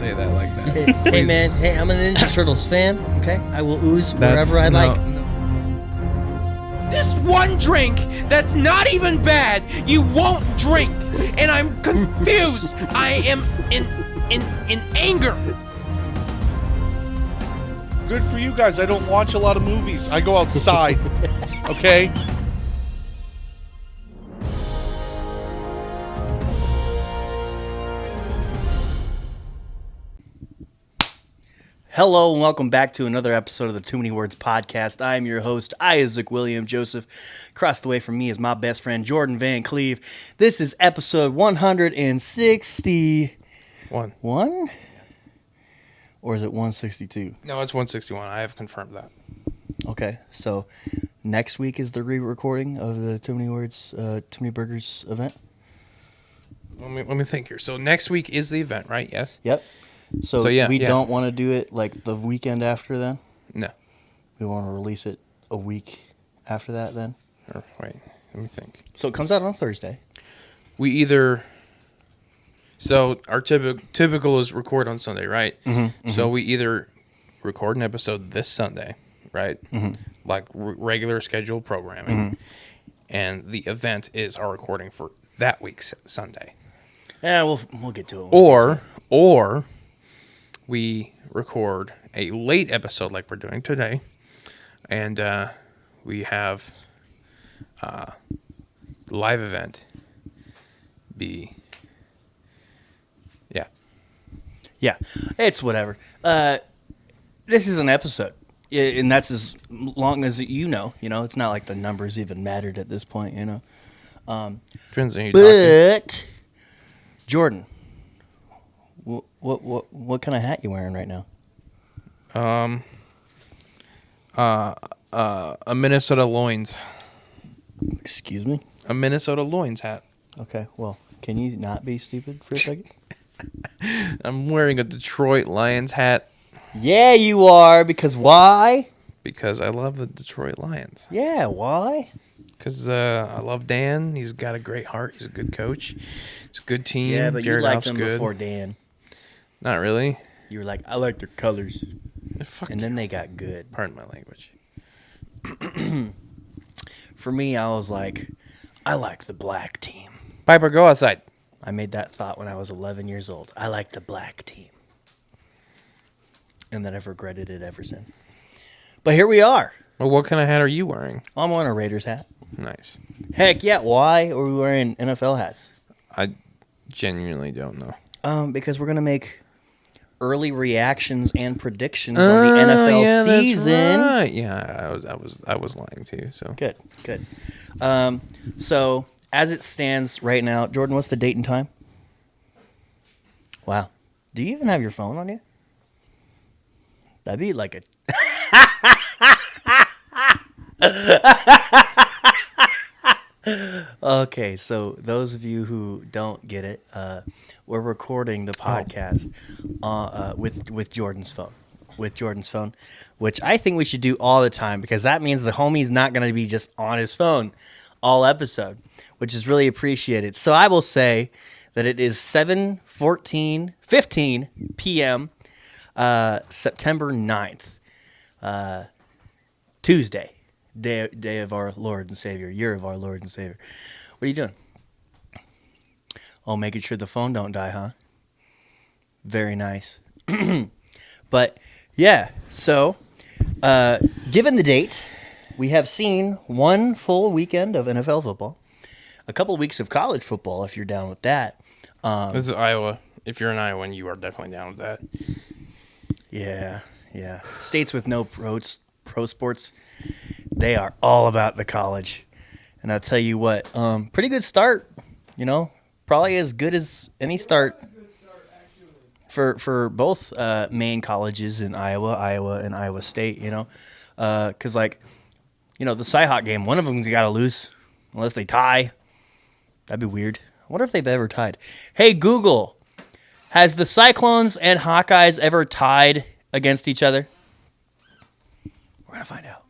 say that like that. Hey, man. Hey, I'm a Ninja Turtles fan. Okay, I will ooze wherever I like. This one drink that's not even bad, you won't drink, and I'm confused. I am in anger. Good for you guys. I don't watch a lot of movies. I go outside. Okay? Hello and welcome back to another episode of the Too Many Words podcast. I am your host, Isaac William Joseph. Across the way from me is my best friend, Jordan Van Cleve. This is episode 161. One? Or is it 162? No, it's 161. I have confirmed that. Okay, so next week is the re-recording of the Too Many Words, Too Many Burgers event? Let me think here. So next week is the event, right? Yes? Yep. So yeah, we don't want to do it like the weekend after then? No. We want to release it a week after that then? Or, wait, let me think. So it comes out on Thursday. We either... So our typical is record on Sunday, right? Mm-hmm, so we either record an episode this Sunday, right? Mm-hmm. Like regular scheduled programming. Mm-hmm. And the event is our recording for that week's Sunday. Yeah, we'll get to it. Or we record a late episode like we're doing today, and we have live event be... Yeah, it's whatever. This is an episode, and that's as long as you know. It's not like the numbers even mattered at this point, Depends on who you're talking. But Jordan, what kind of hat you wearing right now? A Minnesota Loins. Excuse me? A Minnesota Loins hat. Okay, well, can you not be stupid for a second? I'm wearing a Detroit Lions hat. Yeah, you are, because why? Because I love the Detroit Lions. Yeah, why? Because I love Dan. He's got a great heart. He's a good coach. It's a good team. Yeah, but Jared you liked Goff's them good. before Dan. Not really. You were like, I like their colors. Fuck and then they got good. Pardon my language. For me, I was like, I like the black team. Piper, go outside. I made that thought when I was 11 years old. I like the black team. And then I've regretted it ever since. But here we are. Well, what kind of hat are you wearing? I'm wearing a Raiders hat. Nice. Heck yeah, why are we wearing NFL hats? I genuinely don't know. Because we're going to make early reactions and predictions on the NFL season. That's right. Yeah, I was lying too. So Good. So as it stands right now, Jordan, what's the date and time? Wow. Do you even have your phone on you? That'd be like a... Okay, so those of you who don't get it, we're recording the podcast with Jordan's phone. With Jordan's phone, which I think we should do all the time because that means the homie's not going to be just on his phone all episode, which is really appreciated. So I will say that it is 7:15 p.m. September 9th, Tuesday, day of our Lord and Savior, year of our Lord and Savior. What are you doing? Oh, making sure the phone don't die, huh? Very nice. But yeah, so given the date, we have seen one full weekend of NFL football, a couple weeks of college football, if you're down with that. This is Iowa. If you're in Iowa, you are definitely down with that. Yeah. States with no pro sports, they are all about the college. And I'll tell you what, pretty good start, probably as good as any start for both main colleges in Iowa and Iowa State, because the Cyhawk game, one of them's got to lose unless they tie. That'd be weird. I wonder if they've ever tied. Hey, Google, has the Cyclones and Hawkeyes ever tied against each other? We're going to find out.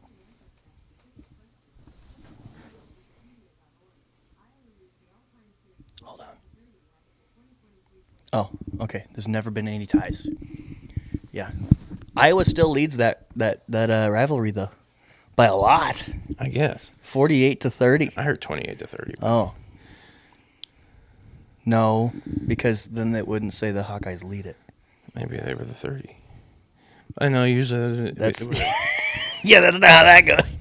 Hold on. Oh, Okay, there's never been any ties. Yeah, Iowa still leads that rivalry though, by a lot, I guess 48-30. I heard 28-30. Oh, no, because then it wouldn't say the Hawkeyes lead it. Maybe they were the 30. I know usually That's yeah, that's not how that goes.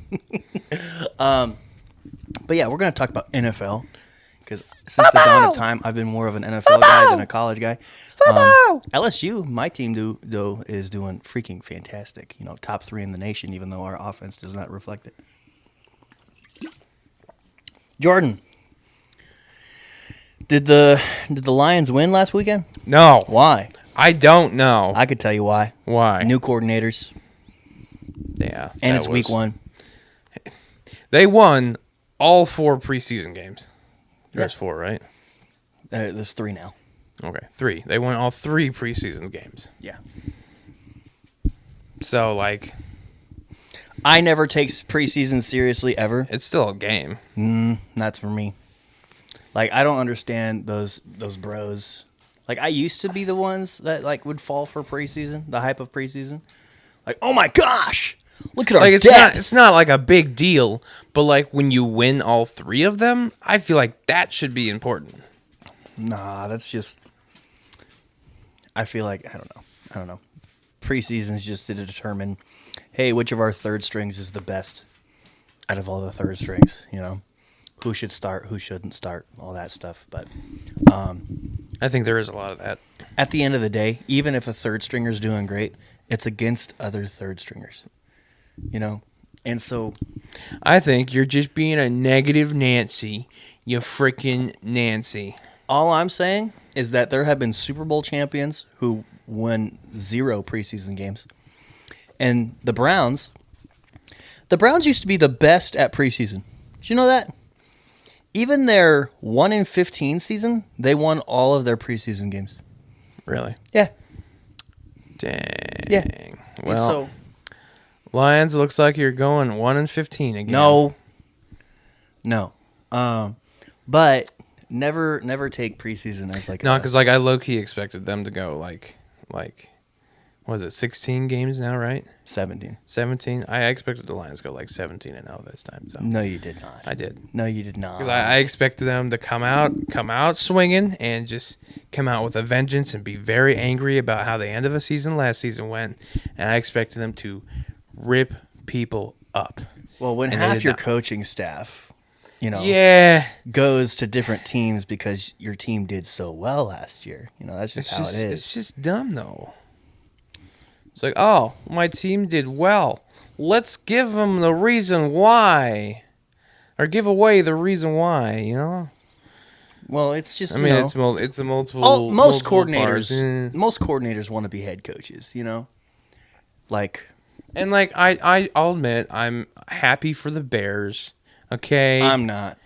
But yeah, we're gonna talk about NFL because since the dawn of time, I've been more of an NFL guy than a college guy. LSU, my team, though, is doing freaking fantastic. You know, top 3 in the nation, even though our offense does not reflect it. Jordan, did the Lions win last weekend? No, Why? I don't know. I could tell you why. Why? New coordinators, Yeah, and that it's week was- 1. They won all 4 preseason games. There's Yeah. 4, right? There's 3 now. Okay, 3. They won all 3 preseason games. Yeah. So like, I never take preseason seriously ever. it's still a game. That's for me. Like, I don't understand those bros. Like, I used to be the ones that like would fall for preseason, the hype of preseason. Like, oh my gosh, look at our Like depth. it's not like a big deal, but like when you win all 3 of them, I feel like that should be important. Nah, that's just. I feel like I don't know. Preseason's just to determine, hey, which of our third strings is the best out of all the third strings. You know, who should start, who shouldn't start, all that stuff. But I think there is a lot of that. at the end of the day, even if a third stringer's doing great, it's against other third stringers. You know, and so I think you're just being a negative Nancy. You freaking Nancy. all I'm saying is that there have been Super Bowl champions who won 0 preseason games. And the Browns used to be the best at preseason. Did you know that? Even their 1-15 season, they won all of their preseason games. Really? Yeah. Dang. Yeah. Well, So Lions, looks like you're going 1-15 again. no. But never take preseason as like No, because like I low key expected them to go like was it 16 games now, right? 17. 17. I expected the Lions to go like 17-0 this time. So No, you did not. I did. No, you did not. Because I expected them to come out swinging and just come out with a vengeance and be very angry about how the end of the season last season went. And I expected them to rip people up. Well, when And they half did your not. coaching staff, Yeah. goes to different teams because your team did so well last year, that's just how it is. It's just dumb, though. It's like, oh, my team did well. Let's give them the reason why. Or give away the reason why, Well, it's just I mean, it's a multiple. most multiple coordinators. parts. Mm. Most coordinators want to be head coaches, like And like I'll admit, I'm happy for the Bears. Okay, I'm not.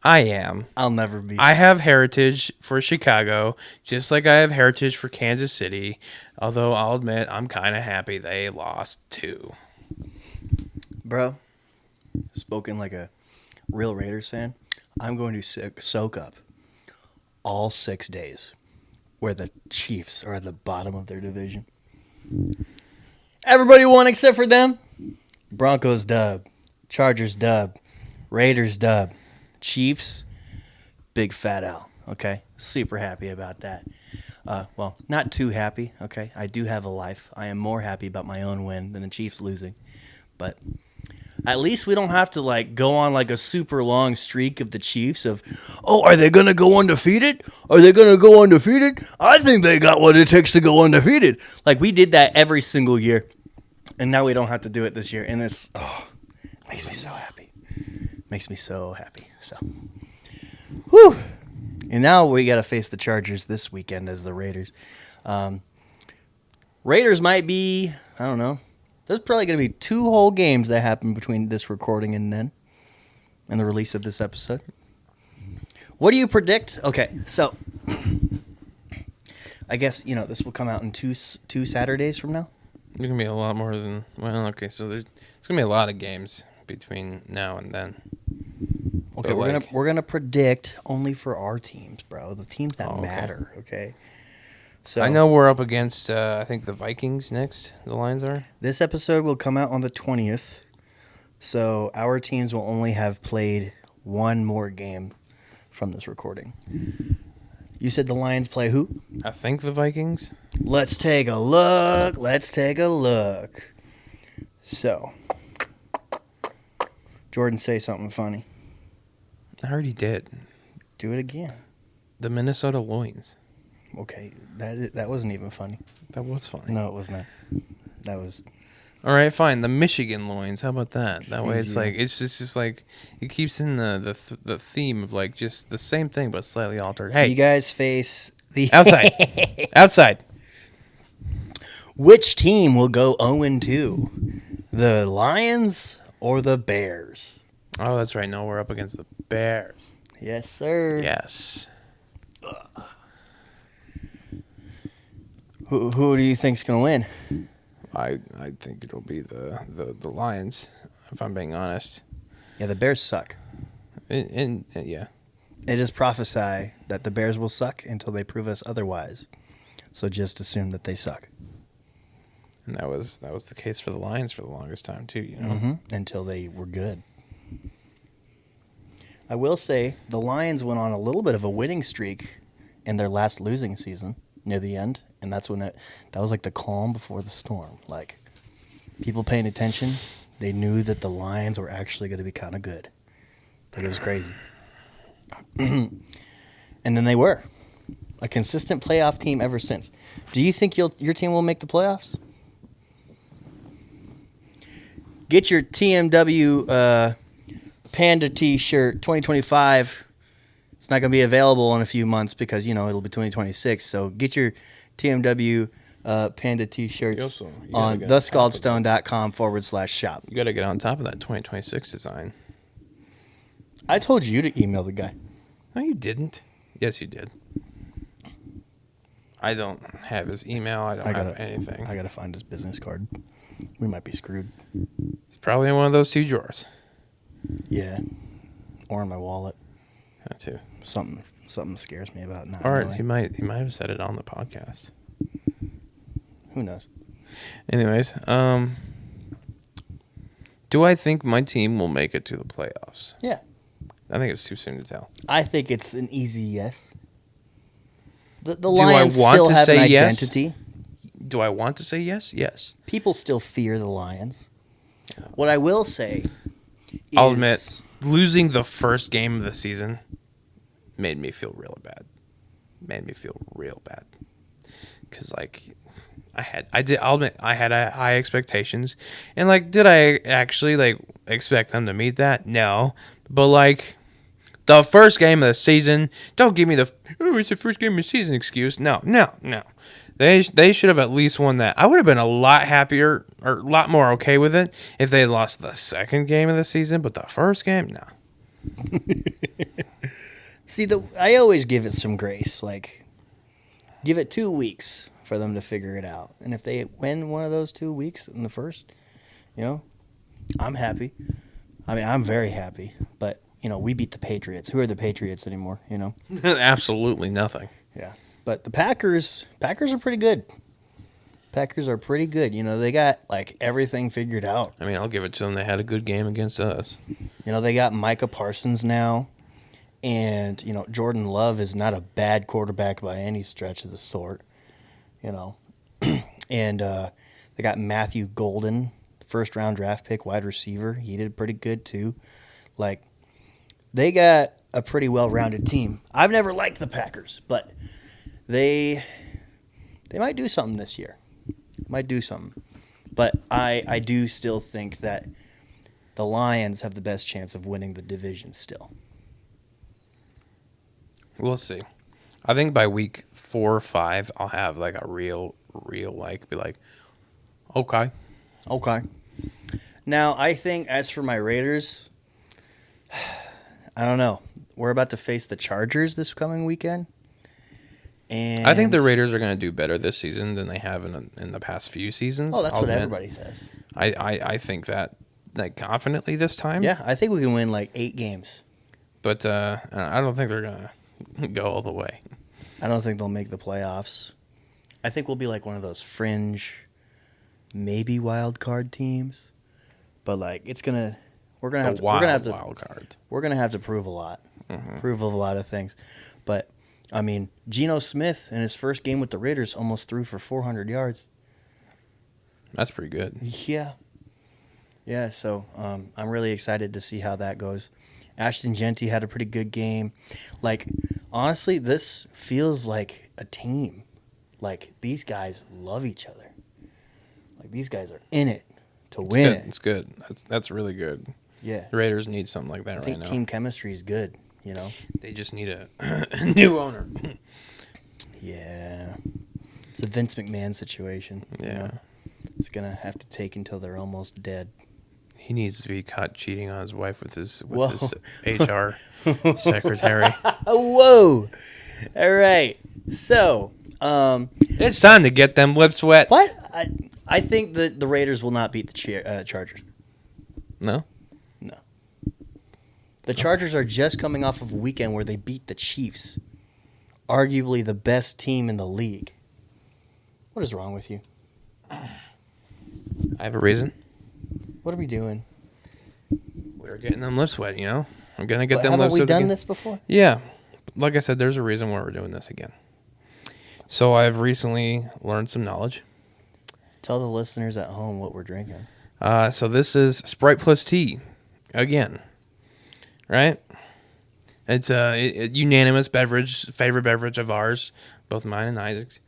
I am. I'll never be. I have heritage for Chicago, just like I have heritage for Kansas City. Although I'll admit, I'm kind of happy they lost too. Bro, spoken like a real Raiders fan, I'm going to soak up all 6 days where the Chiefs are at the bottom of their division. Everybody won except for them. Broncos dub. Chargers dub. Raiders dub. Chiefs, big fat L. Okay? Super happy about that. Well, not too happy. Okay? I do have a life. I am more happy about my own win than the Chiefs losing. But at least we don't have to go on a super long streak of the Chiefs of, are they going to go undefeated? Are they going to go undefeated? I think they got what it takes to go undefeated. We did that every single year. And now we don't have to do it this year. And it's, makes me so happy. Makes me so happy. So, whew. And now we got to face the Chargers this weekend as the Raiders. Raiders might be, I don't know. There's probably going to be 2 whole games that happen between this recording and then, and the release of this episode. What do you predict? Okay, so I guess this will come out in two Saturdays from now. There's gonna be a lot more than okay. So there's gonna be a lot of games between now and then. Okay, But we're gonna predict only for our teams, bro. The teams that Oh, okay. matter. Okay. So I know we're up against, I think, the Vikings next. The Lions are. this episode will come out on the 20th. So our teams will only have played one more game from this recording. You said the Lions play who? I think the Vikings. Let's take a look. Let's take a look. So, Jordan, say something funny. I already did. Do it again. The Minnesota Loins. Okay, that wasn't even funny. That was funny. No, it was not. That was All right, fine. The Michigan Loins. How about that? That way, it's easier. like it's just like it keeps in the theme of like just the same thing but slightly altered. Hey, you guys face the outside, outside. Which team will go 0-2? The Lions or the Bears? Oh, that's right. No, we're up against the Bears. Yes, sir. Yes. Who do you think's gonna win? I think it'll be the Lions, if I'm being honest. Yeah, the Bears suck. And yeah. It is prophesy that the Bears will suck until they prove us otherwise. So just assume that they suck. And that was the case for the Lions for the longest time too, you know. Mm-hmm. Until they were good. I will say the Lions went on a little bit of a winning streak in their last losing season near the end, and that's when that was like the calm before the storm. Like people paying attention, they knew that the Lions were actually going to be kind of good. Like it was crazy. And then they were a consistent playoff team ever since. Do you think your team will make the playoffs? Get your TMW Panda T-shirt 2025. It's not going to be available in a few months because, you know, it'll be 2026. So get your TMW Panda T-shirts You gotta on get on top of thescaldstone.com/shop. You got to get on top of that 2026 design. I told you to email the guy. No, you didn't. Yes, you did. I don't have his email. I don't have anything. I got to find his business card. We might be screwed. It's probably in one of those two drawers. Yeah. Or in my wallet. That too. Something scares me about not Or knowing. he might have said it on the podcast. Who knows? Anyways, do I think my team will make it to the playoffs? Yeah. I think it's too soon to tell. I think it's an easy yes. The I Lions want still to have an say yes? identity. Do I want to say yes? Yes. People still fear the Lions. What I will say is... I'll admit, losing the first game of the season made me feel real bad. Because, like, I'll admit, I had high expectations. And, like, did I actually, like, expect them to meet that? No. But, like, the first game of the season, don't give me the, oh, it's the first game of the season excuse. No. They should have at least won that. I would have been a lot happier or a lot more okay with it if they had lost the second game of the season, but the first game, no. See, I always give it some grace. Like, give it 2 weeks for them to figure it out. And if they win one of those 2 weeks in the first, you know, I'm happy. I mean, I'm very happy. But, you know, we beat the Patriots. Who are the Patriots anymore, you know? Absolutely nothing. Yeah. But the Packers are pretty good. Packers are pretty good. You know, they got, like, everything figured out. I mean, I'll give it to them. They had a good game against us. You know, they got Micah Parsons now. And, you know, Jordan Love is not a bad quarterback by any stretch of the sort. You know. And they got Matthew Golden, first-round draft pick, wide receiver. He did pretty good, too. Like, they got a pretty well-rounded team. I've never liked the Packers, but they might do something this year. Might do something. But I do still think that the Lions have the best chance of winning the division still. We'll see. I think by week 4 or 5, I'll have like a real like be like, okay. Okay. Now, I think as for my Raiders, I don't know. We're about to face the Chargers this coming weekend. And I think the Raiders are going to do better this season than they have in the past few seasons. Oh, that's I'll what admit. everybody says. I think that like confidently this time. Yeah, I think we can win like 8 games. But I don't think they're going to go all the way. I don't think they'll make the playoffs. I think we'll be like one of those fringe, maybe wild card teams, but like we're gonna have to wild card. we're gonna have to prove a lot, prove a lot of things. But I mean, Geno Smith in his first game with the Raiders almost threw for 400 yards. That's pretty good. Yeah. So I'm really excited to see how that goes. Ashton Genty had a pretty good game. Like, honestly, this feels like a team. Like, these guys love each other. Like, these guys are in it to win it. It's good. That's really good. Yeah. The Raiders need something like that I right think now. team chemistry is good, you know? They just need a new owner. Yeah. It's a Vince McMahon situation. Yeah. You know? It's going to have to take until they're almost dead. He needs to be caught cheating on his wife with his Whoa. HR secretary. Whoa. All right. So, It's time to get them lips wet. what? I think that the Raiders will not beat the Chargers. No? No. The Chargers are just coming off of a weekend where they beat the Chiefs, arguably the best team in the league. What is wrong with you? I have a reason. What are we doing? We're getting them lips wet, you know? I'm going to get What, them haven't lips we wet done again. this before? Yeah. Like I said, there's a reason why we're doing this again. So I've recently learned some knowledge. Tell the listeners at home what we're drinking. So this is Sprite plus tea again, right? It's a unanimous beverage, favorite beverage of ours, both mine and Isaac's.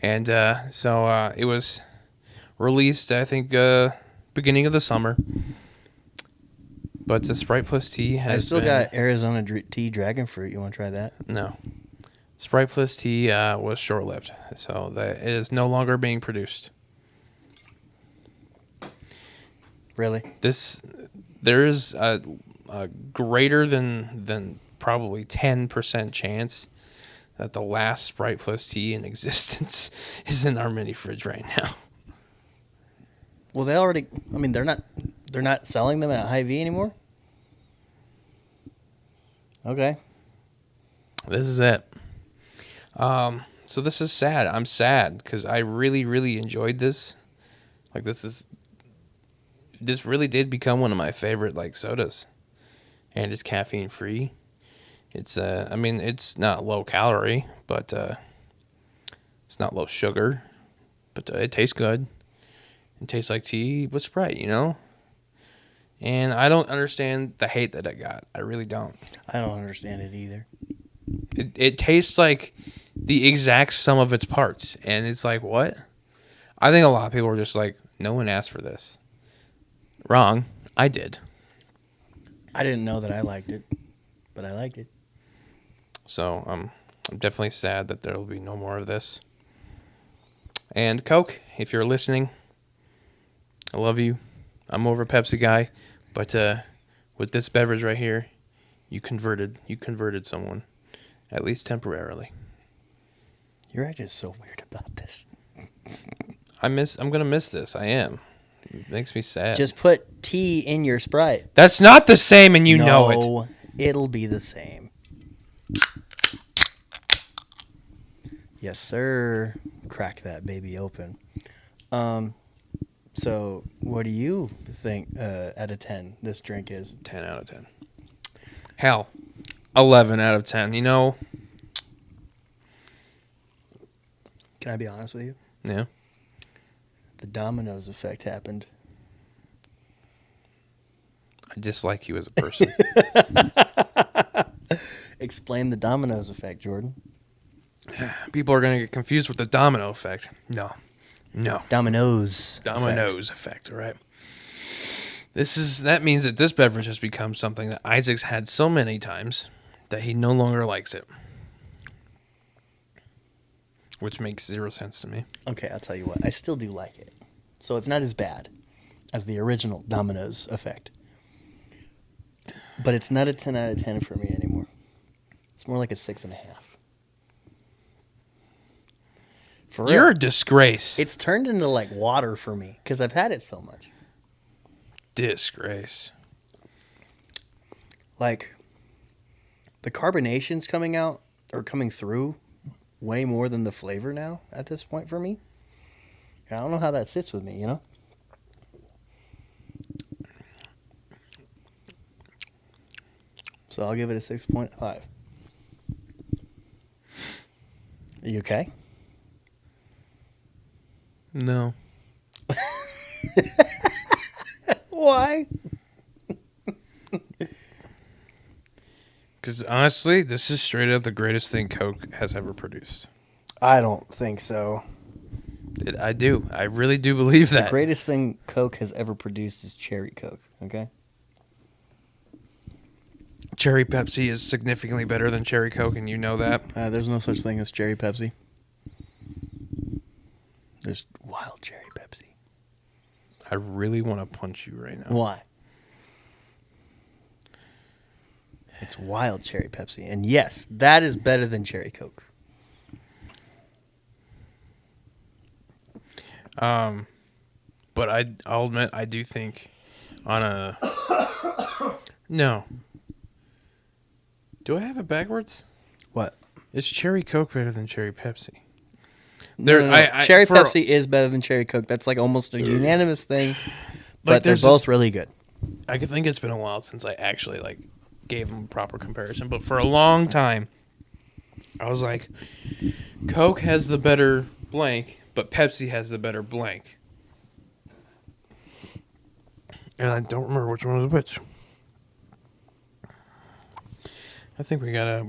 And so it was released, I think, beginning of the summer. But the Sprite plus tea has I still been, got Arizona tea dragon fruit. You want to try that? No. Sprite plus tea was short-lived, so that it is no longer being produced. Really? There is a greater than probably 10% chance that the last Sprite plus tea in existence is in our mini fridge right now. Well, they already. I mean, they're not selling them at Hy-Vee anymore. Okay. This is it. So this is sad. I'm sad because I really, really enjoyed this. Like this really did become one of my favorite like sodas, and it's caffeine free. It's I mean it's not low calorie, but it's not low sugar, but it tastes good. It tastes like tea with Sprite, you know. And I don't understand the hate that it got. I really don't. I don't understand it either. It tastes like the exact sum of its parts, and it's like what? I think a lot of people are just like, no one asked for this. Wrong. I did. I didn't know that I liked it, but I liked it. So I'm definitely sad that there will be no more of this. And Coke, if you're listening, I love you. I'm more of a Pepsi guy, but with this beverage right here, you converted someone, at least temporarily. You're just so weird about this. I'm gonna miss this. I am. It makes me sad. Just put tea in your Sprite. That's not the same, and you know it. No, it'll be the same. Yes, sir. Crack that baby open. So what do you think out of 10 this drink is? 10 out of 10. Hell, 11 out of 10. You know? Can I be honest with you? Yeah. The dominoes effect happened. I dislike you as a person. Explain the dominoes effect, Jordan. People are going to get confused with the domino effect. No. Dominoes. Dominoes effect, all right? That means that this beverage has become something that Isaac's had so many times that he no longer likes it. Which makes zero sense to me. Okay, I'll tell you what. I still do like it. So it's not as bad as the original dominoes effect. But it's not a 10 out of 10 for me anymore. It's more like a 6.5. For real. You're a disgrace. It's turned into like water for me because I've had it so much. Disgrace. Like the carbonation's coming out or coming through way more than the flavor now at this point for me. I don't know how that sits with me, you know? So I'll give it a 6.5. Are you okay? No. Why? Because honestly, this is straight up the greatest thing Coke has ever produced. I don't think so. I do. I really do believe The that. greatest thing Coke has ever produced is Cherry Coke, okay? Cherry Pepsi is significantly better than Cherry Coke, and you know that. There's no such thing as cherry Pepsi. There's wild cherry Pepsi. I really want to punch you right now. Why? It's wild cherry Pepsi. And yes, that is better than Cherry Coke. But I'll admit, I do think on a... No. Do I have it backwards? What? Is Cherry Coke better than Cherry Pepsi? No. Cherry Pepsi is better than Cherry Coke. That's like almost a unanimous thing. But they're there's both this- really good. I could think it's been a while since I actually gave them a proper comparison. But for a long time, I was like, Coke has the better blank, but Pepsi has the better blank. And I don't remember which one was which. I think we gotta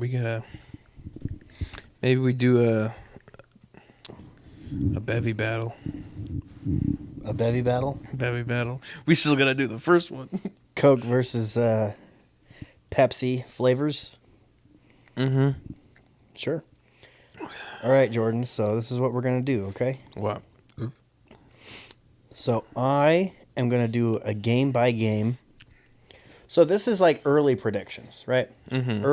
maybe we do a bevy battle. A bevy battle? Bevy battle. We still gotta do the first one. Coke versus Pepsi flavors? Mm-hmm. Sure. All right, Jordan. So this is what we're going to do, okay? What? So I am going to do a game by game. So this is like early predictions, right? Mm-hmm.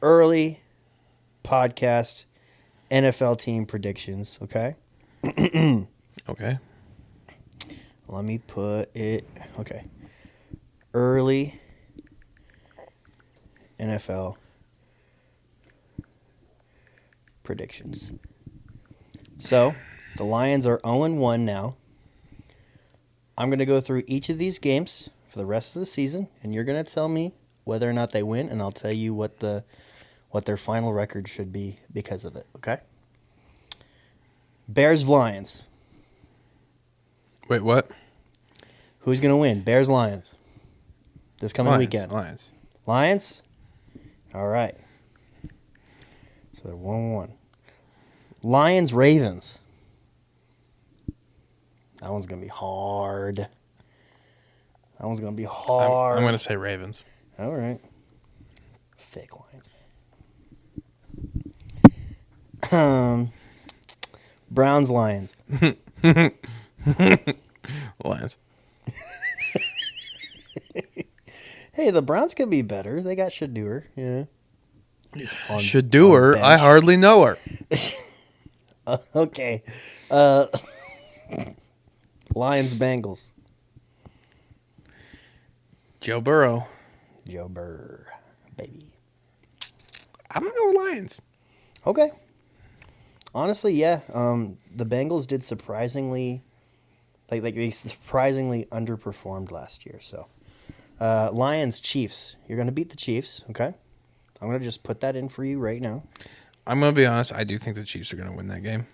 Early podcast NFL team predictions, okay? Okay. Let me put it, okay. Early NFL predictions. So, the Lions are 0-1 now. I'm going to go through each of these games for the rest of the season, and you're going to tell me whether or not they win, and I'll tell you what their final record should be because of it, okay? Bears-Lions. Wait, what? Who's going to win? Bears-Lions. This coming weekend. Lions. Lions? All right. So they're 1-1. Lions-Ravens. That one's going to be hard. That one's going to be hard. I'm going to say Ravens. All right. Fake Lions. Browns-Lions. Lions. Hey, the Browns could be better. They got Shadeur, you know. Should do her. bench. I hardly know her. Okay. Lions-Bengals. Joe Burrow. Joe Burr, baby. I'm going to go Lions. Okay. Honestly, yeah. The Bengals did surprisingly, they surprisingly underperformed last year. So, Lions, Chiefs. You're gonna beat the Chiefs, okay? I'm gonna just put that in for you right now. I'm going to be honest. I do think the Chiefs are going to win that game.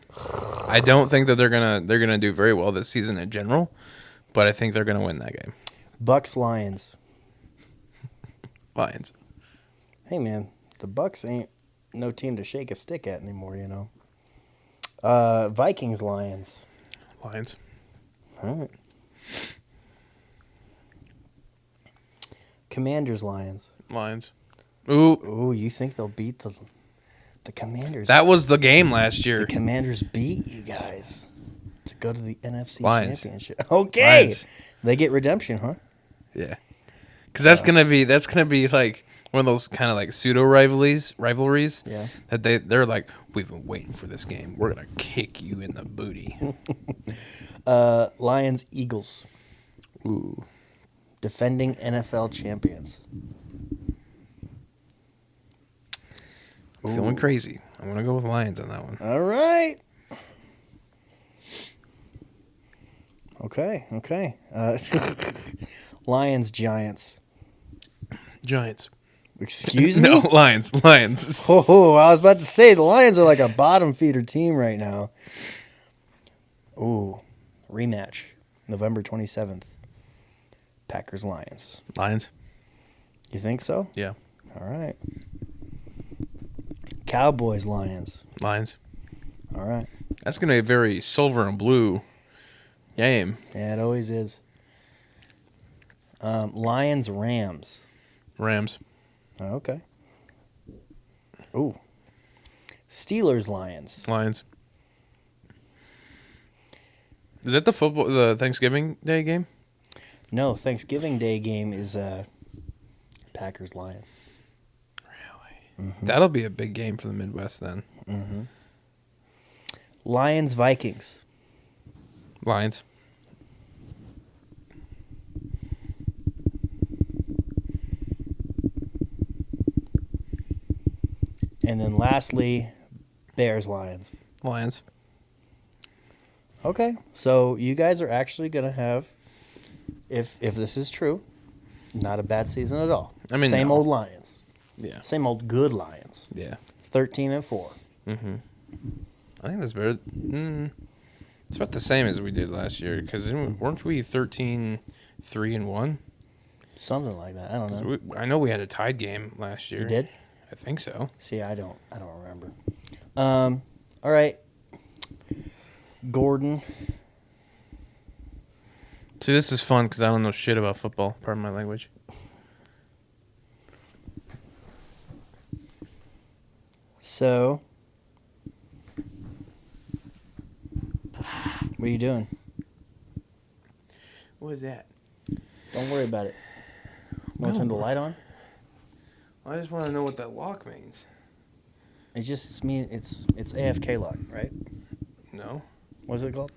I don't think that they're gonna do very well this season in general, but I think they're going to win that game. Bucks, Lions. Lions. Hey man, the Bucks ain't no team to shake a stick at anymore, you know. Vikings, Lions. Lions. All right. Commanders, Lions. Lions. Ooh, Ooh, you think they'll beat the Commanders? that was the game last The year. Commanders beat you guys to go to the NFC Lions. Championship. Okay, Lions. they get redemption, huh? Yeah. Because that's gonna be like one of those kind of like pseudo rivalries. Yeah. That they're like, we've been waiting for this game. We're gonna kick you in the booty. Lions, Eagles, Ooh. defending NFL champions. Feeling crazy. I'm going to go with Lions on that one. All right. Okay. Lions, Giants. Giants. Excuse me? No, Lions. Oh, I was about to say, the Lions are like a bottom feeder team right now. Ooh, rematch, November 27th. Packers, Lions. Lions. You think so? Yeah. All right. Cowboys, Lions. Lions. All right. That's going to be a very silver and blue game. Yeah, it always is. Lions, Rams. Rams. Okay. Ooh. Steelers, Lions. Lions. Is that the Thanksgiving Day game? No, Thanksgiving Day game is Packers, Lions. Really? Mm-hmm. That'll be a big game for the Midwest then. Mm-hmm. Lions, Vikings. Lions. And then lastly, Bears, Lions. Lions. Okay, so you guys are actually going to have, if this is true, not a bad season at all. I mean, same no. old Lions. Yeah. Same old good Lions. Yeah. 13-4. Mm-hmm. I think that's better. It's about the same as we did last year because weren't we 13-3-1? Something like that. I don't know. I know we had a tied game last year. You did? I think so. See, I don't remember. All right. Gordon. See, this is fun because I don't know shit about football. Pardon my language. So, what are you doing? What is that? Don't worry about it. You want to turn the light on? I just want to know what that lock means. It's AFK lock, right? No. What's it called?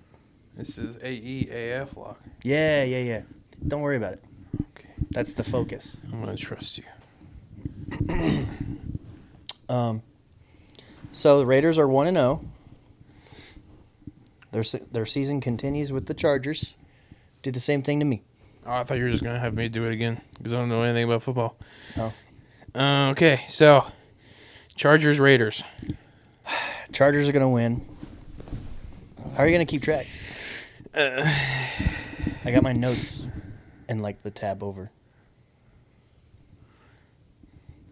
This is AEAF lock. Yeah. Don't worry about it. Okay. That's the focus. I'm going to trust you. So the Raiders are 1-0. Their season continues with the Chargers. Do the same thing to me. Oh, I thought you were just going to have me do it again because I don't know anything about football. Oh. Okay, so Chargers, Raiders. Chargers are going to win. How are you going to keep track? I got my notes and like the tab over.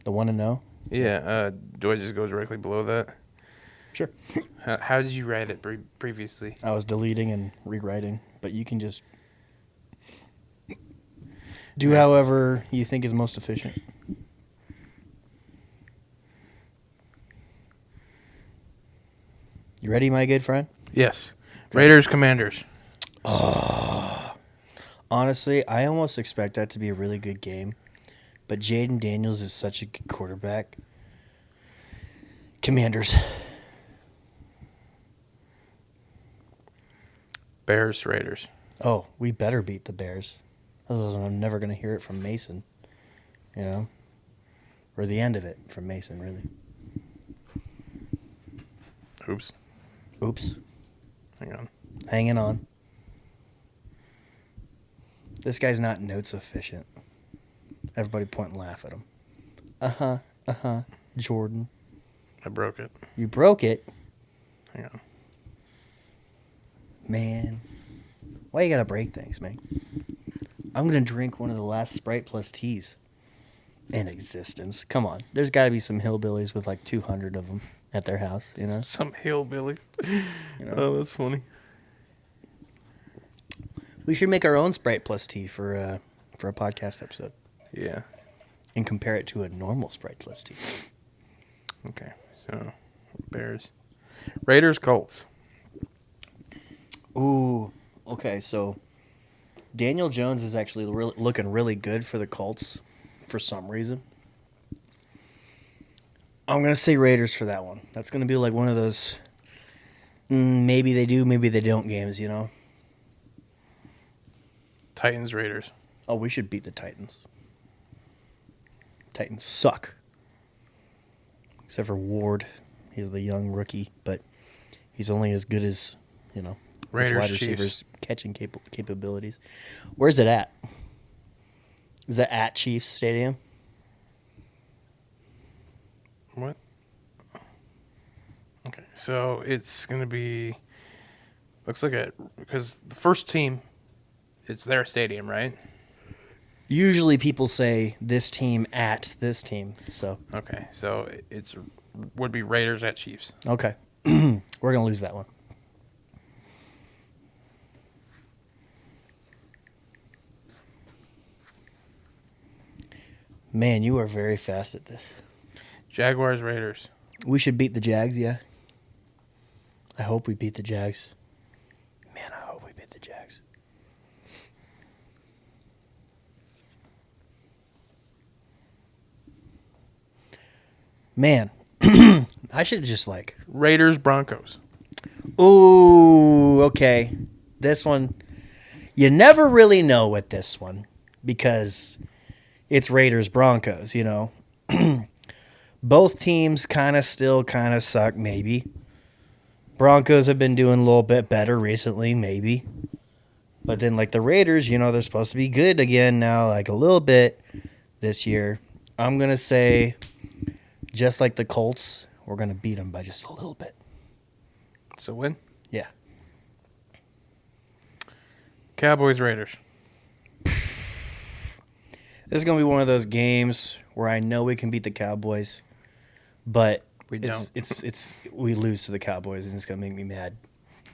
The 1-0? Yeah, do I just go directly below that? Sure. How did you write it previously? I was deleting and rewriting, but you can just do however you think is most efficient. You ready, my good friend? Yes. Raiders, Commanders. Honestly, I almost expect that to be a really good game, but Jaden Daniels is such a good quarterback. Commanders. Bears, Raiders. Oh, we better beat the Bears. Otherwise, I'm never going to hear it from Mason. You know? Or the end of it from Mason, really. Oops. Oops. Hang on. Hanging on. This guy's not notes efficient. Everybody point and laugh at him. Jordan. I broke it. You broke it? Hang on. Man. Why you gotta break things, man? I'm gonna drink one of the last Sprite plus teas in existence. Come on. There's gotta be some hillbillies with like 200 of them at their house, you know? Some hillbillies. You know? Oh, that's funny. We should make our own Sprite plus tea for a podcast episode Yeah. and compare it to a normal Sprite plus tea. Okay. So, Bears. Raiders, Colts. Ooh. Okay, so Daniel Jones is actually looking really good for the Colts for some reason. I'm going to say Raiders for that one. That's going to be like one of those maybe they do, maybe they don't games, you know? Titans, Raiders. Oh, we should beat the Titans. Titans suck. Except for Ward. He's the young rookie, but he's only as good as, his Raiders, wide Chiefs. receivers catching capabilities. Where's it at? Is that at Chiefs Stadium? What? Okay, so it's gonna be. Looks like because the first team, it's their stadium, right? Usually people say this team at this team. So, Okay, so would be Raiders at Chiefs. okay. We're going to lose that one. Man, you are very fast at this. Jaguars, Raiders. We should beat the Jags, yeah. I hope we beat the Jags. Man, I hope we beat the Jags. Man, I should just Raiders, Broncos. Ooh, okay. This one, you never really know with this one because it's Raiders Broncos, Both teams kind of suck, maybe. Broncos have been doing a little bit better recently, maybe. But then, the Raiders, they're supposed to be good again now, a little bit this year. I'm going to say, just like the Colts, we're going to beat them by just a little bit. It's a win. Yeah. Cowboys, Raiders. This is going to be one of those games where I know we can beat the Cowboys, but We don't. we lose to the Cowboys, and it's going to make me mad.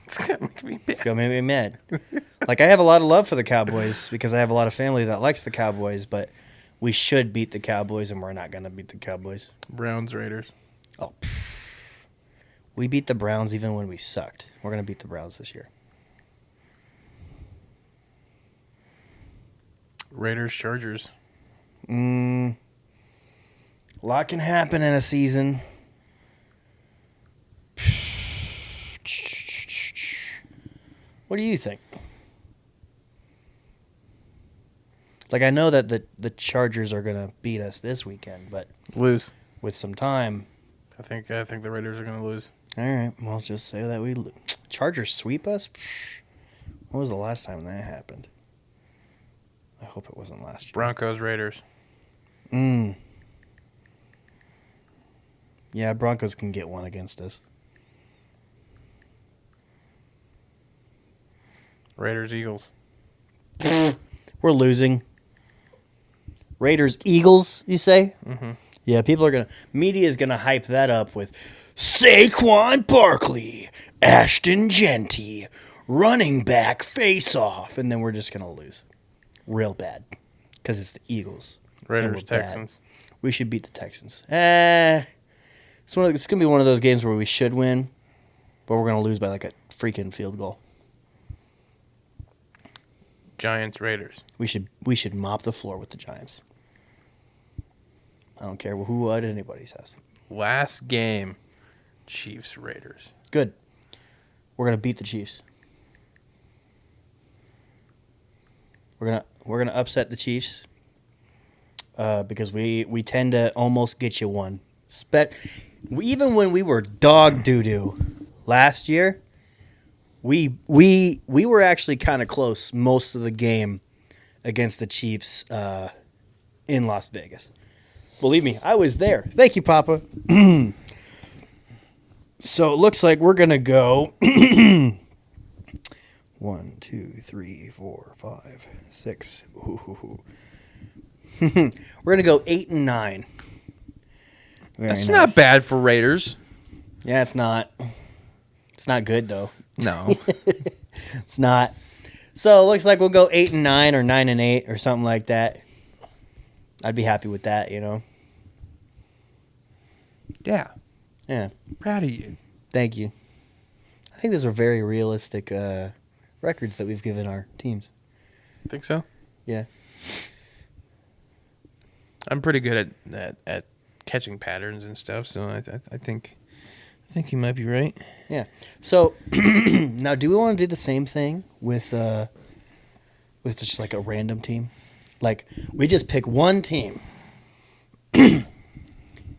It's gonna make me It's mad. going to make me mad. I have a lot of love for the Cowboys because I have a lot of family that likes the Cowboys, but we should beat the Cowboys, and we're not going to beat the Cowboys. Browns, Raiders. Oh, we beat the Browns even when we sucked. We're going to beat the Browns this year. Raiders, Chargers. A lot can happen in a season. What do you think? I know that the Chargers are going to beat us this weekend, but Lose. with some time. I think the Raiders are gonna lose. All right, well, let's just say that Chargers sweep us? When was the last time that happened? I hope it wasn't last year. Broncos, Raiders. Yeah, Broncos can get one against us. Raiders, Eagles. We're losing. Raiders, Eagles, you say? Mm-hmm. Yeah, media is gonna hype that up with Saquon Barkley, Ashton Genty, running back face-off, and then we're just gonna lose. Real bad. Because it's the Eagles. Raiders, we're bad. Texans. We should beat the Texans. It's going to be one of those games where we should win, but we're going to lose by a freaking field goal. Giants, Raiders. We should mop the floor with the Giants. I don't care what anybody says. Last game, Chiefs, Raiders. Good. We're going to beat the Chiefs. We're gonna upset the Chiefs because we tend to almost get you one. Even when we were dog doo-doo last year, we were actually kind of close most of the game against the Chiefs in Las Vegas. Believe me, I was there. Thank you, Papa. So it looks like we're gonna go 1, 2, 3, 4, 5, 6. Ooh. We're gonna go 8-9. That's not bad for Raiders. Yeah, it's not. It's not good though. No. It's not. So it looks like we'll go 8-9 or 9-8 or something like that. I'd be happy with that, Yeah. Yeah. Proud of you. Thank you. I think those are very realistic records that we've given our teams. Think so? Yeah. I'm pretty good at catching patterns and stuff, so I think you might be right. Yeah. So now, do we want to do the same thing with just a random team? We just pick one team, and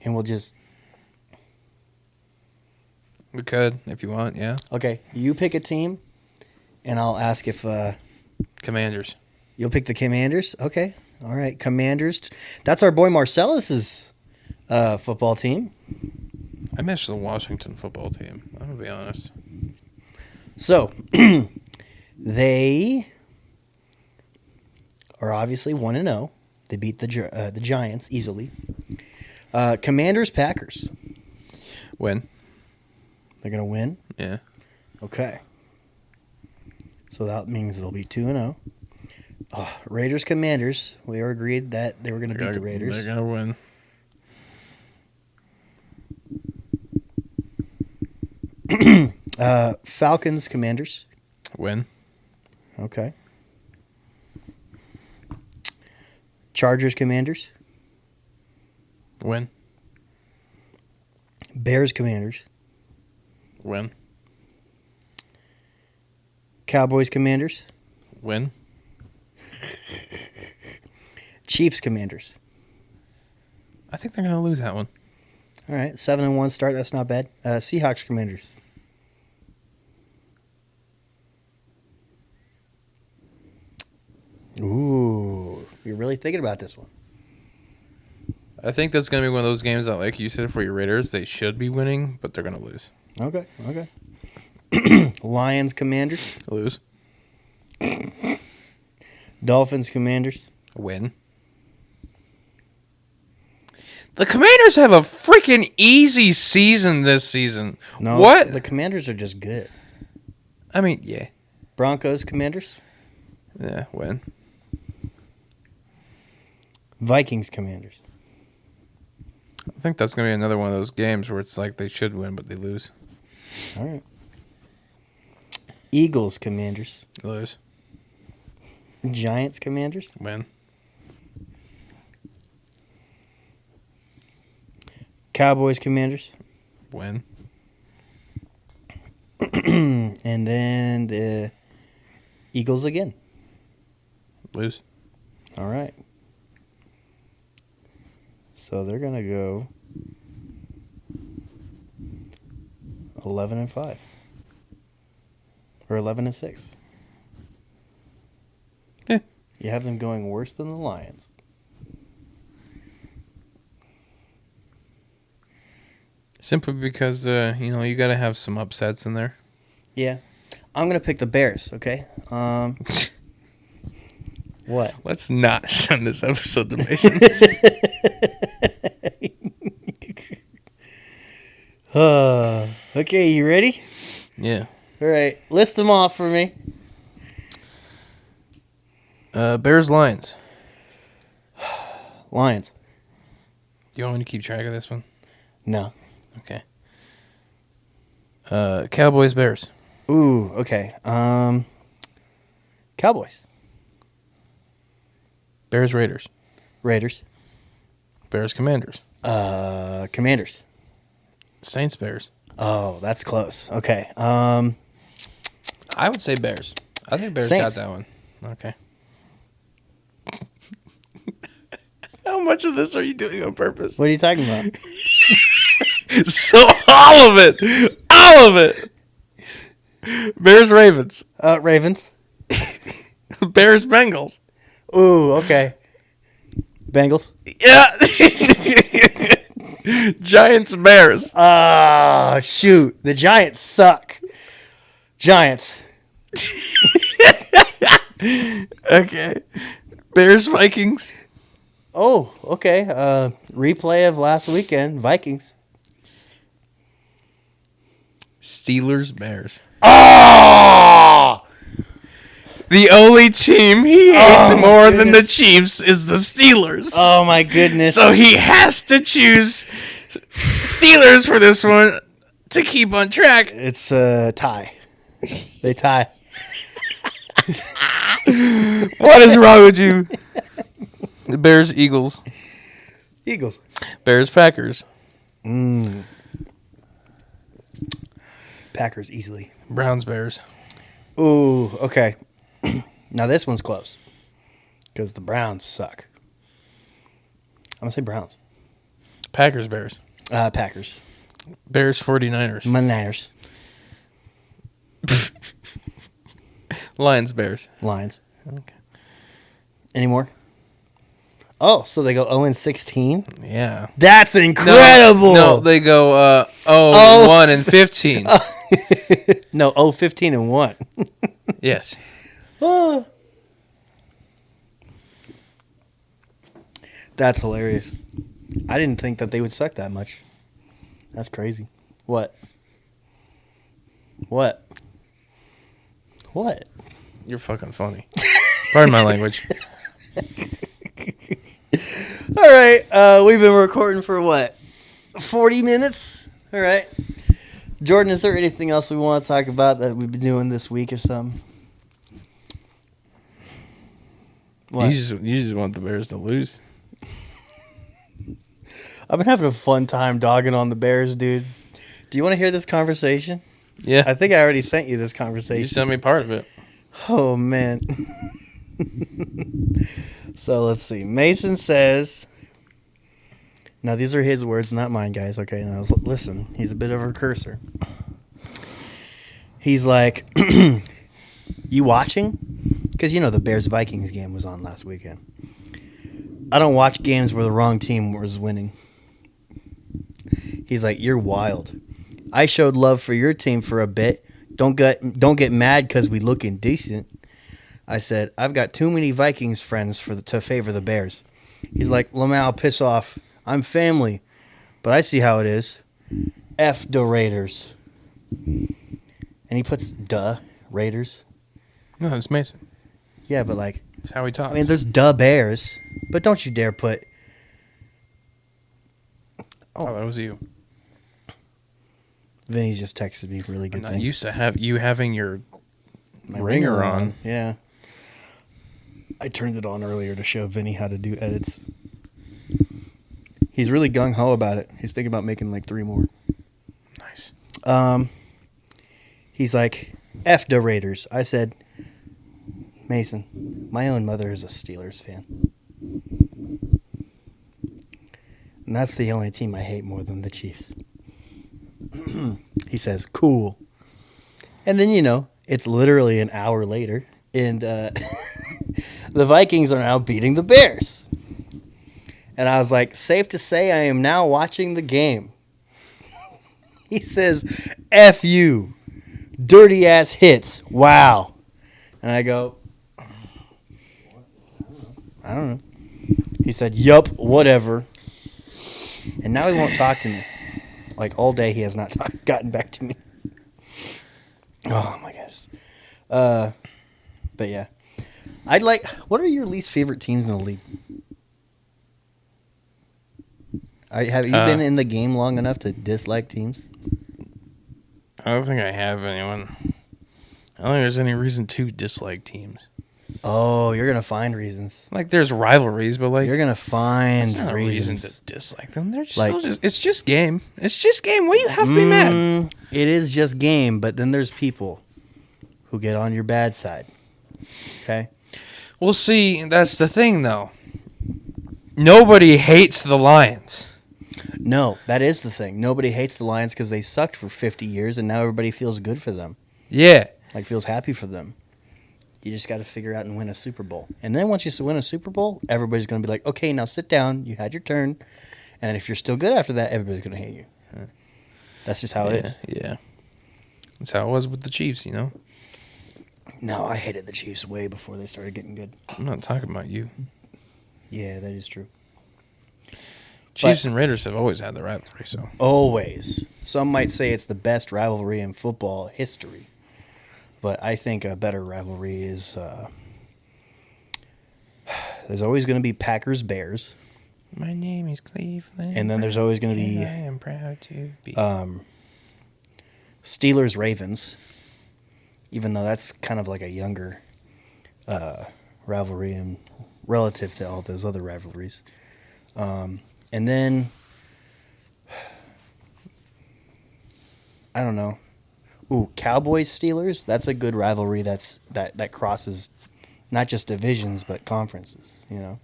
we'll just. We could, if you want, yeah. Okay, you pick a team, and I'll ask if Commanders. you'll pick the Commanders. Okay, all right, Commanders. That's our boy Marcellus's football team. I miss the Washington football team. I'm going to be honest. So, they are obviously 1-0. They beat the Giants easily. Commanders, Packers. Win. They're going to win? Yeah. Okay. So that means they'll be 2-0. Raiders, Commanders. We are agreed that they were going to beat the Raiders. They're going to win. Falcons, Commanders. Win. Okay. Chargers, Commanders. Win. Bears, Commanders. Win. Cowboys, Commanders. Win. Chiefs, Commanders. I think they're going to lose that one. All right, 7-1 start. That's not bad. Seahawks, Commanders. Ooh, you're really thinking about this one. I think that's going to be one of those games that, like you said, for your Raiders, they should be winning, but they're going to lose. Okay. Lions, Commanders. Lose. Dolphins, Commanders. Win. The Commanders have a freaking easy season this season. No, What? The Commanders are just good. I mean, yeah. Broncos, Commanders. Yeah, win. Vikings, Commanders. I think that's going to be another one of those games where it's like they should win, but they lose. All right. Eagles, Commanders. Lose. Giants, Commanders. Win. Cowboys, Commanders. Win. And then the Eagles again. Lose. All right. So they're going to go 11-5. Or 11-6. Yeah. You have them going worse than the Lions. Simply because, you got to have some upsets in there. Yeah. I'm going to pick the Bears, okay? What? Let's not send this episode to Mason. Okay, you ready? Yeah. All right. List them off for me. Bears, Lions. Lions. Do you want me to keep track of this one? No. Okay. Cowboys, Bears. Ooh, okay. Cowboys. Bears, Raiders. Raiders. Bears, Commanders. Commanders. Saints, Bears. Oh, that's close. Okay. I would say Bears. I think Bears Saints. got that one. Okay. How much of this are you doing on purpose? What are you talking about? So all of it. All of it. Bears, Ravens. Ravens. Bears, Bengals. Ooh, okay. Bengals. Yeah. Giants, Bears. Ah, shoot. The Giants suck. Giants. Okay. Bears, Vikings. Oh, okay. Replay of last weekend. Vikings. Steelers, Bears. Oh! The only team he hates Oh, my more than the goodness. Chiefs is the Steelers. Oh, my goodness. So he has to choose Steelers for this one to keep on track. It's a tie. They tie. What is wrong with you? The Bears, Eagles. Eagles. Bears, Packers. Packers easily. Browns, Bears. Ooh, okay. Now this one's close. Because the Browns suck. I'm going to say Browns. Packers, Bears. Packers. Bears 49ers. Niners. Lions Bears. Lions. Okay. Any more? Oh, so they go 0-16? Yeah. That's incredible. No, they go 1 and 15. No, 0-15-1. Yes. Oh. That's hilarious. I didn't think that they would suck that much. That's crazy. What? What? What? You're fucking funny. Pardon my language. All right. We've been recording for what? 40 minutes? All right. Jordan, is there anything else we want to talk about that we've been doing this week or something? What? You just want the Bears to lose. I've been having a fun time dogging on the Bears, dude. Do you want to hear this conversation? Yeah. I think I already sent you this You conversation. sent me part of it. Oh, man. So let's see. Mason says, now these are his words, not mine, guys. Okay, now listen. He's a bit of a cursor. He's like, you watching? Because, you know, the Bears-Vikings game was on last weekend. I don't watch games where the wrong team was winning. He's like, you're wild. I showed love for your team for a bit. Don't get mad because we look indecent. I said, I've got too many Vikings friends to favor the Bears. He's like, Lamal, piss off. I'm family. But I see how it is. F the Raiders. And he puts Raiders. No, it's Mason. Yeah, but like, That's how he talks. I mean, there's Bears. But don't you dare put. Oh, that was you. Vinny just texted me really good I'm not things. used to having your My ringer on. Yeah. I turned it on earlier to show Vinny how to do edits. He's really gung-ho about it. He's thinking about making like 3 more. Nice. He's like, F the Raiders. I said, Mason, my own mother is a Steelers fan. And that's the only team I hate more than the Chiefs. He says, cool. And then, you know, it's literally an hour later, and the Vikings are now beating the Bears. And I was like, safe to say I am now watching the game. He says, F you. Dirty ass hits. Wow. And I go, I don't know. He said, yup, whatever. And now he won't talk to me. Like all day he has not gotten back to me. Oh my gosh. But yeah. What are your least favorite teams in the league? Have you been in the game long enough to dislike teams? I don't think I have anyone. I don't think there's any reason to dislike teams. Oh, you're gonna find reasons. Like, there's rivalries, but like, You're gonna find it's not a reason reasons. to dislike them. They're just, Like- still just it's just game. It's just game. Why do you have to be mad? It is just game, but then there's people who get on your bad side. Okay? Well, see, that's the thing, though. Nobody hates the Lions. No, that is the thing. Nobody hates the Lions because they sucked for 50 years, and now everybody feels good for them. Yeah. Like, feels happy for them. You just got to figure out and win a Super Bowl. And then once you win a Super Bowl, everybody's going to be like, okay, now sit down. You had your turn. And if you're still good after that, everybody's going to hate you. That's just how it is. Yeah. That's how it was with the Chiefs, you know? No, I hated the Chiefs way before they started getting good. I'm not talking about you. Yeah, that is true. Chiefs and Raiders have always had the rivalry, so. Always. Some might say it's the best rivalry in football history. But I think a better rivalry is there's always going to be Packers-Bears. My name is Cleveland. And then there's always going to be I am proud to be. Steelers-Ravens, even though that's kind of like a younger rivalry and relative to all those other rivalries. And then, I don't know. Ooh, Cowboys-Steelers, that's a good rivalry that crosses not just divisions but conferences, you know.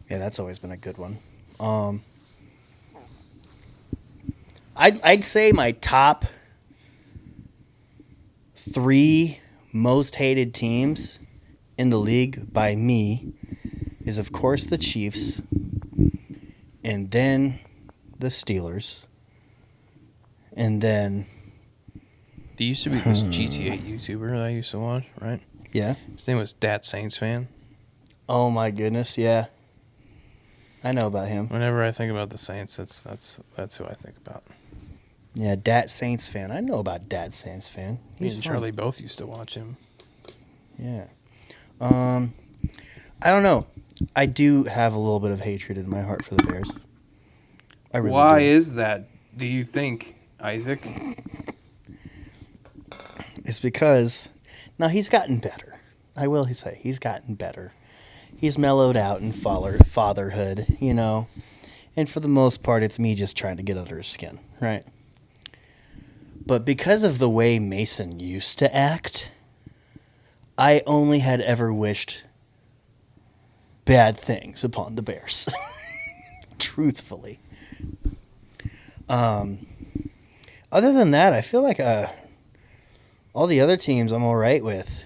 Yeah, that's always been a good one. I'd say my top 3 most hated teams in the league by me is, of course, the Chiefs, and then the Steelers, and then There used to be this GTA YouTuber that I used to watch, right? yeah. His name was Dat Saints Fan. Oh my goodness, yeah. I know about him. Whenever I think about the Saints, that's who I think about. Yeah, Dat Saints Fan. I know about Dat Saints Fan. Me and fun. Charlie both used to watch him. Yeah. I don't know. I do have a little bit of hatred in my heart for the Bears. I really Why do. is that, do you think, Isaac? It's because now he's gotten better. I will say he's gotten better. He's mellowed out in fatherhood, you know. And for the most part, it's me just trying to get under his skin, right? But because of the way Mason used to act, I only had ever wished bad things upon the Bears. Truthfully. Other than that, I feel like all the other teams I'm all right with.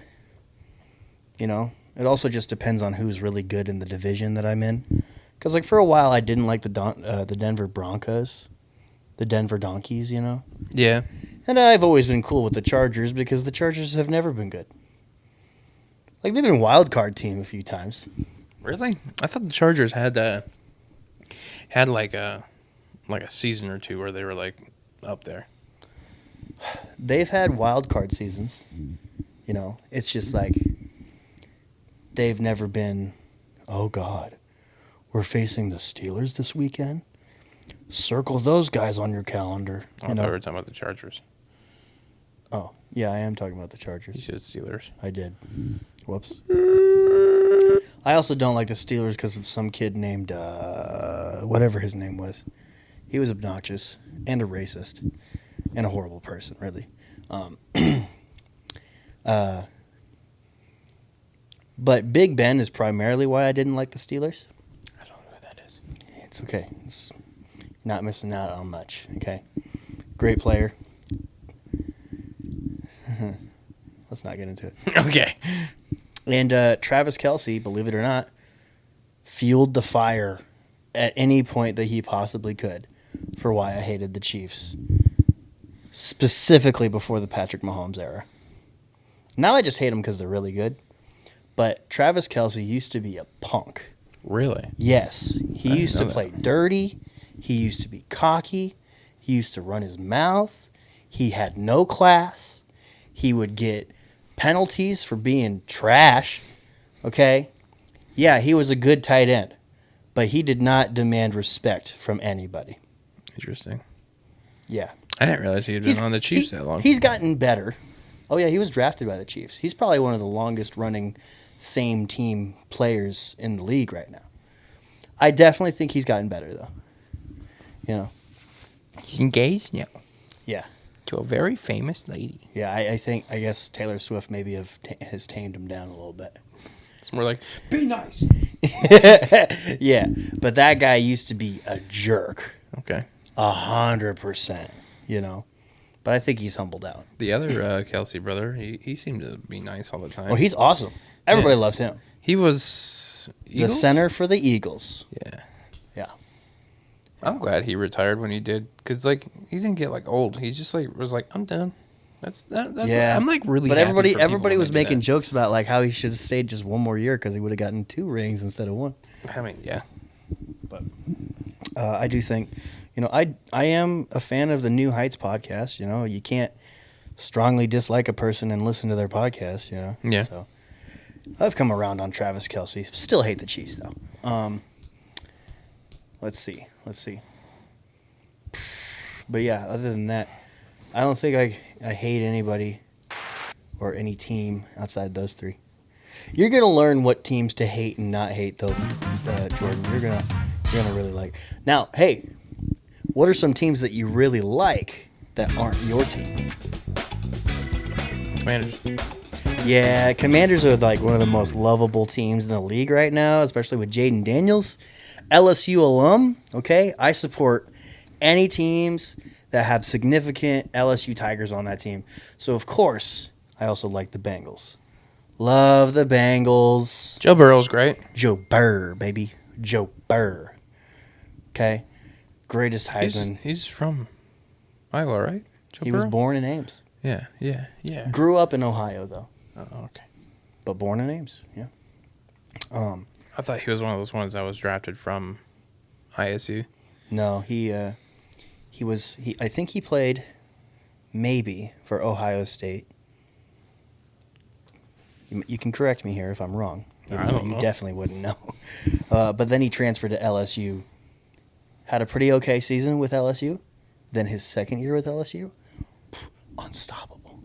You know, it also just depends on who's really good in the division that I'm in. Because, like, for a while, I didn't like the Denver Broncos, the Denver Donkeys, you know. Yeah. And I've always been cool with the Chargers because the Chargers have never been good. Like, they've been a wild card team a few times. Really? I thought the Chargers had like a season or two where they were like up there. They've had wild card seasons. You know, it's just like they've never been, oh, God, we're facing the Steelers this weekend. Circle those guys on your calendar. I thought we were talking about the Chargers. Oh, yeah, I am talking about the Chargers. You said Steelers. I did. Whoops. I also don't like the Steelers because of some kid named, whatever his name was. He was obnoxious and a racist and a horrible person, really. But Big Ben is primarily why I didn't like the Steelers. I don't know who that is. It's okay. It's not missing out on much, okay? Great player. Let's not get into it. Okay. And Travis Kelce, believe it or not, fueled the fire at any point that he possibly could for why I hated the Chiefs, specifically before the Patrick Mahomes era. Now I just hate them because they're really good. But Travis Kelce used to be a punk. Really? Yes. He didn't used to know that. play dirty. He used to be cocky. He used to run his mouth. He had no class. He would get penalties for being trash. Okay? Yeah, he was a good tight end. But he did not demand respect from anybody. Interesting. Yeah. I didn't realize he had been on the Chiefs that long. He's gotten better. Oh, yeah, he was drafted by the Chiefs. He's probably one of the longest running same team players in the league right now. I definitely think he's gotten better, though. You know? He's engaged now Yeah. to a very famous lady. Yeah, I guess Taylor Swift maybe has tamed him down a little bit. It's more like, be nice. Yeah, but that guy used to be a jerk. Okay. 100%, you know? But I think he's humbled out. The other Kelsey brother, he seemed to be nice all the time. Oh, he's awesome. Everybody Yeah. loves him. He was Eagles? The center for the Eagles. Yeah. Yeah. I'm glad he retired when he did, because like he didn't get like old. He just like was like, I'm done. That's Yeah. I'm like really. But happy for people everybody when was they do making that. jokes about like how he should have stayed just one more year because he would have gotten 2 rings instead of 1. I mean, yeah. But I do think, you know, I am a fan of the New Heights podcast. You know, you can't strongly dislike a person and listen to their podcast. You know, Yeah. So I've come around on Travis Kelce. Still hate the Chiefs though. Let's see. But yeah, other than that, I don't think I hate anybody or any team outside those 3. You're gonna learn what teams to hate and not hate, though, Jordan. You're gonna really like. Now, hey, what are some teams that you really like that aren't your team? Commanders. Yeah, Commanders are like one of the most lovable teams in the league right now, especially with Jaden Daniels, LSU alum. Okay, I support any teams that have significant LSU Tigers on that team. So, of course, I also like the Bengals. Love the Bengals. Joe Burrow's great. Joe Burr, baby. Joe Burr. Okay? Greatest He's, Heisman. he's from Iowa, right? Joe He was Burrow? born in Ames. Yeah. Grew up in Ohio, though. Oh, okay. But born in Ames, yeah. I thought he was one of those ones that was drafted from ISU. No, I think he played maybe for Ohio State. You can correct me here if I'm wrong. I don't You know. definitely wouldn't know. But then he transferred to LSU. Had a pretty okay season with LSU. Then his second year with LSU, unstoppable.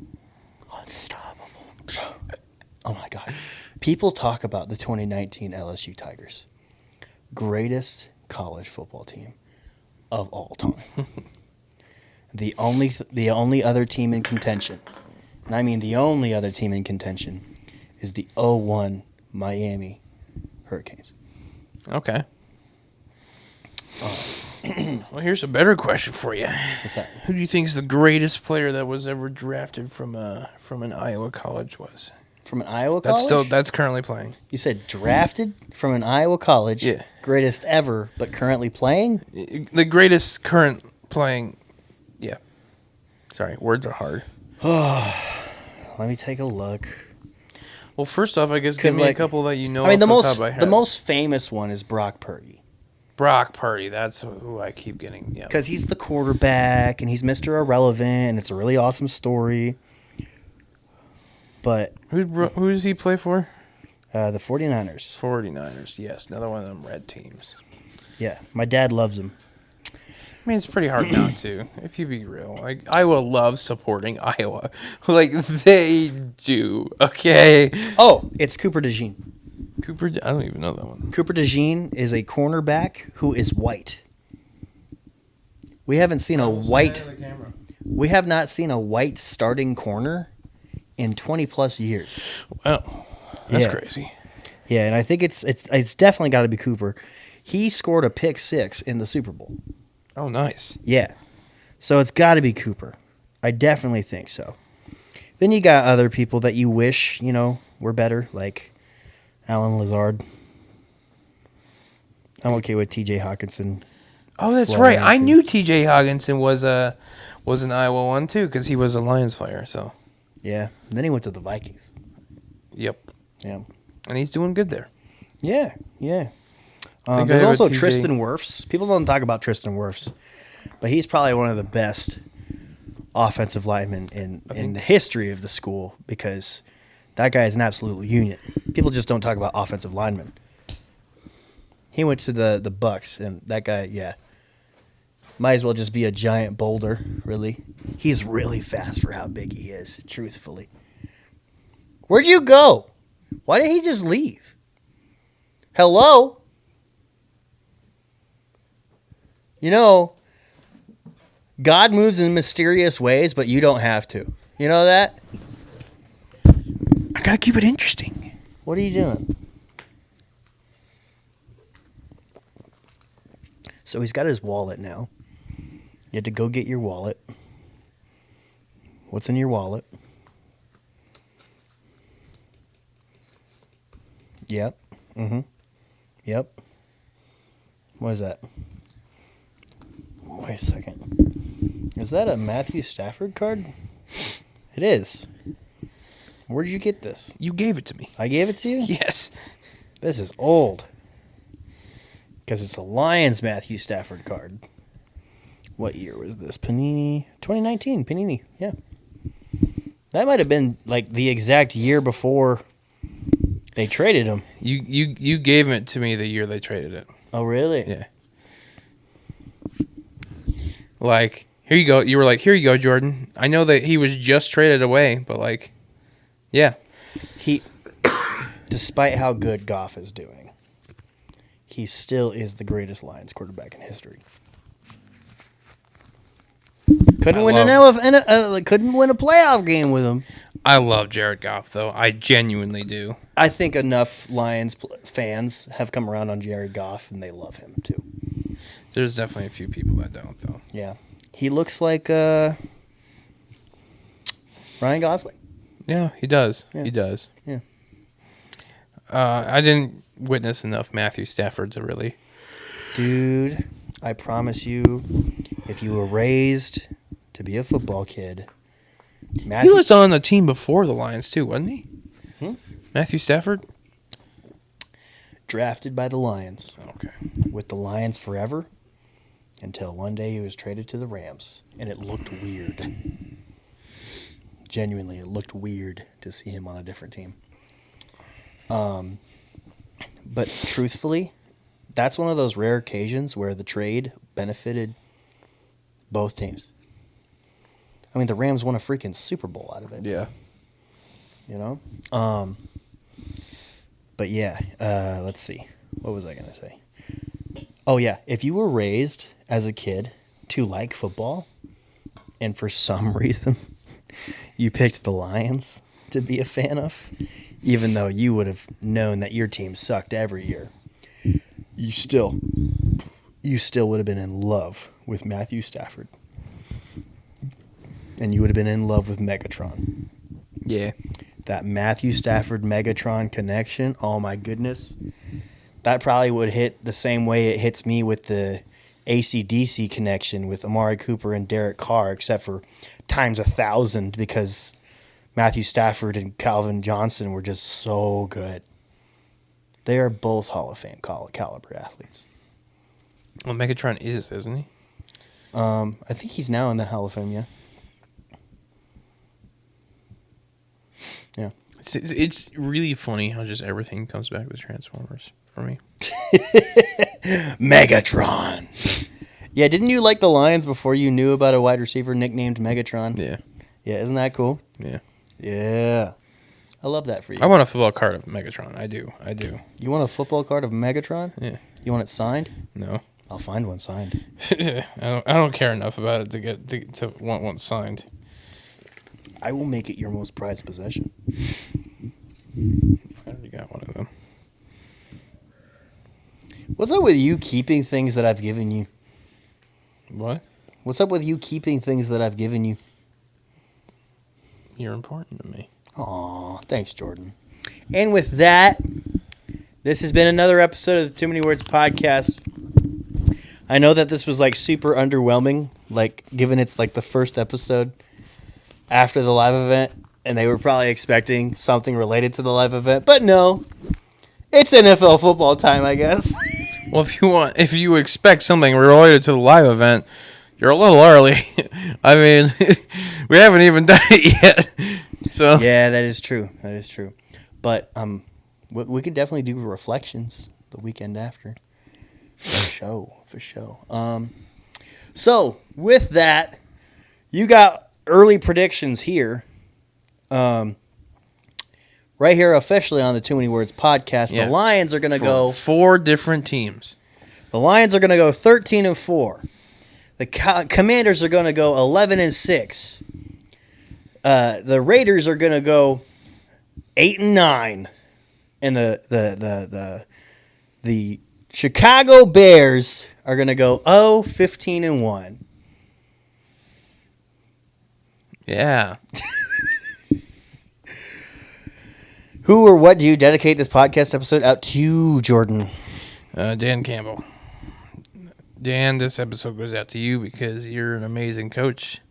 Oh my God. People talk about the 2019 LSU Tigers. Greatest college football team of all time. The only other team in contention, and I mean the only other team in contention, is the 0-1 Miami Hurricanes. Okay. Well, here's a better question for you. What's that? Who do you think is the greatest player that was ever drafted from an Iowa college was? From an Iowa college? That's currently playing. You said drafted from an Iowa college. Yeah. Greatest ever, but currently playing? The greatest current playing. Yeah. Sorry, words are hard. Let me take a look. Well, first off, I guess give me a couple that you know. I mean, off top of my head. the most famous one is Brock Purdy. Brock Purdy. That's who I keep getting. Yeah. Because he's the quarterback and he's Mr. Irrelevant and it's a really awesome story. But Who does he play for? the 49ers. 49ers. Yes, another one of them red teams. Yeah, my dad loves him. I mean, it's pretty hard not to, if you be real. Like, Iowa loves supporting Iowa. Like, they do, okay? Oh, it's Cooper DeJean. Cooper, I don't even know that one. Cooper DeJean is a cornerback who is white. We haven't seen a white. We have not seen a white starting corner in 20 plus years. Wow, that's Yeah. crazy. Yeah, and I think it's definitely got to be Cooper. He scored a pick 6 in the Super Bowl. Oh, nice. Yeah. So it's got to be Cooper. I definitely think so. Then you got other people that you wish, were better, like Alan Lazard. I'm okay with TJ Hawkinson. Oh, that's Flow right. I Anderson. knew T.J. Hogginson was an Iowa one, too, because he was a Lions player, so. Yeah. And then he went to the Vikings. Yep. Yeah. And he's doing good there. Yeah. Yeah. think I There's have a also TJ. Tristan Wirfs. People don't talk about Tristan Wirfs, but he's probably one of the best offensive linemen in the history of the school because that guy is an absolute unit. People just don't talk about offensive linemen. He went to the Bucks, and that guy, yeah, might as well just be a giant boulder, really. He's really fast for how big he is, truthfully. Where'd you go? Why did he just leave? Hello? God moves in mysterious ways, but you don't have to. You know that? I got to keep it interesting. What are you doing? So he's got his wallet now. You had to go get your wallet. What's in your wallet? Yep. Mm-hmm. Yep. What is that? Wait a second. Is that a Matthew Stafford card? It is. Where did you get this? You gave it to me. I gave it to you? Yes. This is old. Because it's a Lions Matthew Stafford card. What year was this? Panini. 2019. Panini. Yeah. That might have been like the exact year before they traded him. You gave it to me the year they traded it. Oh, really? Yeah. Like, here you go. You were like, here you go, Jordan. I know that he was just traded away, but like, yeah. He, despite how good Goff is doing, he still is the greatest Lions quarterback in history. Couldn't win couldn't win a playoff game with him. I love Jared Goff, though. I genuinely do. I think enough Lions fans have come around on Jared Goff, and they love him too. There's definitely a few people that don't, though. Yeah. He looks like Ryan Gosling. Yeah, he does. Yeah. He does. Yeah. I didn't witness enough Matthew Stafford to really. Dude, I promise you, if you were raised to be a football kid, He was on the team before the Lions too, wasn't he? Matthew Stafford. drafted by the Lions, Okay. with the Lions forever, until one day he was traded to the Rams, and it looked weird. Genuinely, it looked weird to see him on a different team. But truthfully, that's one of those rare occasions where the trade benefited both teams. I mean, the Rams won a freaking Super Bowl out of it. Yeah. You know? But yeah, let's see. What was I going to say? Oh, yeah. If you were raised as a kid to like football, and for some reason you picked the Lions to be a fan of, even though you would have known that your team sucked every year, you still would have been in love with Matthew Stafford. And you would have been in love with Megatron. Yeah. That Matthew Stafford Megatron connection, oh my goodness. That probably would hit the same way it hits me with the AC/DC connection with Amari Cooper and Derek Carr, except for times 1,000 because Matthew Stafford and Calvin Johnson were just so good. They are both Hall of Fame caliber athletes. Well, Megatron is, isn't he? I think he's now in the Hall of Fame, yeah. Yeah. It's really funny how just everything comes back with Transformers for me. Megatron. Yeah, didn't you like the Lions before you knew about a wide receiver nicknamed Megatron? Yeah. Yeah, isn't that cool? Yeah. Yeah. I love that for you. I want a football card of Megatron. I do. You want a football card of Megatron? Yeah. You want it signed? No. I'll find one signed. I don't care enough about it to want one signed. I will make it your most prized possession. I already got one of them. What's up with you keeping things that I've given you? What? What's up with you keeping things that I've given you? You're important to me. Aw, thanks, Jordan. And with that, this has been another episode of the Too Many Words podcast. I know that this was like super underwhelming, like given it's like the first episode after the live event, and they were probably expecting something related to the live event, but no, it's NFL football time, I guess. Well, if you expect something related to the live event, you're a little early. I mean, we haven't even done it yet. So Yeah, that is true. That is true. But we could definitely do reflections the weekend after. For show. So with that, you got early predictions here. Right here officially on the Too Many Words podcast. Yeah. The Lions are going to for go 4 different teams. The Lions are going to go 13-4. The Commanders are going to go 11-6. The Raiders are going to go 8-9, and the Chicago Bears are going to go 15-1. Yeah. Who or what do you dedicate this podcast episode out to, Jordan? Dan Campbell. Dan, this episode goes out to you because you're an amazing coach